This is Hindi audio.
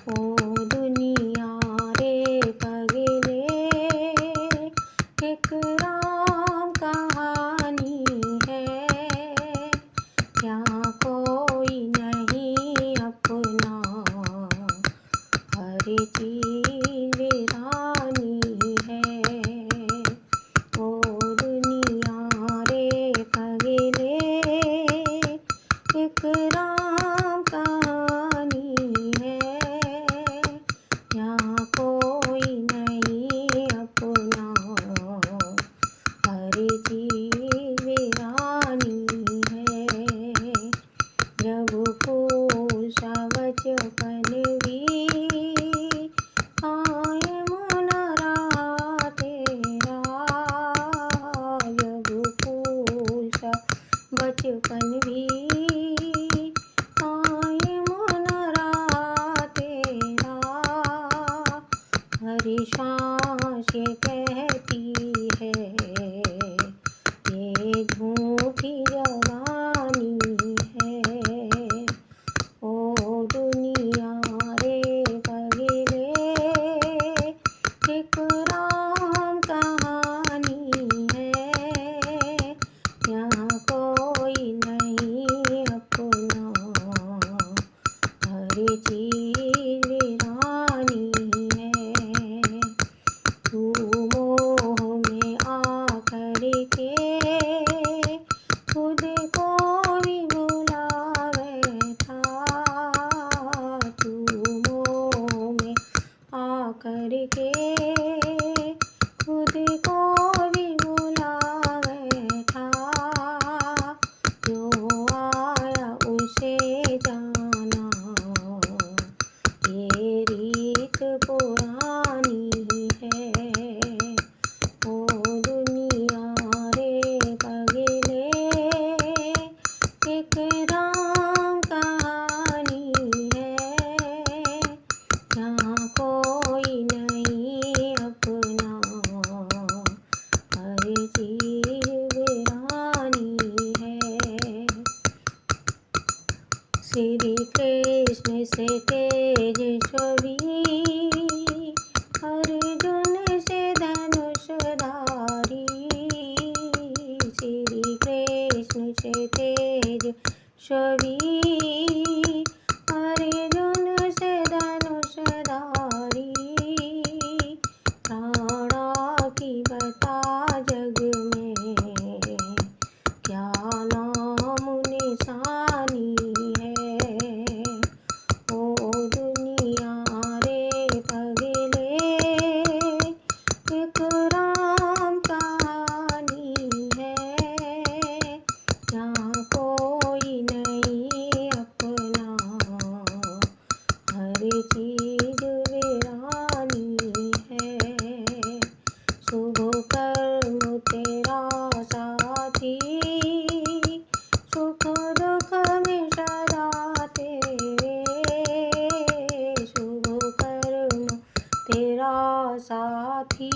ओ दुनिया रे पगले, एक राम कहानी है, यहाँ कोई नहीं अपना, हर चीज वीरानी है। ओ दुनिया रे पगले, एक राम कहानी है, यहाँ कोई नहीं अपना, हर चीज वीरानी है। जब पूछा बचपन भी आए मन रहा तेरा, जब पूछा बचपन भी आए मन रहा तेरा, हर सांस कहती है ये झूठी जवानी है। ओ दुनिया रे पगले, एक राम कहानी है, यहाँ कोई नहीं अपना, हर चीज वीरानी है। तू मोह में आकर के खुद को भी भुला बैठा, तू मोह में आकर के खुद को भी भुला बैठा, जो आया उसे जाना, ये रीत पुरानी है। ओ दुनिया रे पगले, एक राम कहानी है, यहाँ कोई नहीं अपना, हर चीज वीरानी है। श्री कृष्ण से तेज छवि, अर्जुन से धनुषधारी, श्री कृष्ण से तेज छवि, अर्जुन से धनुषधारी, प्राणा की बता जग में क्या नाम निशानी है। ओ दुनिया रे पगले, एक राम कहानी है, यहाँ कोई नहीं अपना, हर चीज वीरानी है। शुभ कर्म तेरा साथी, सुख दुख में सदा तेरे, शुभ कर्म तेरा साथी,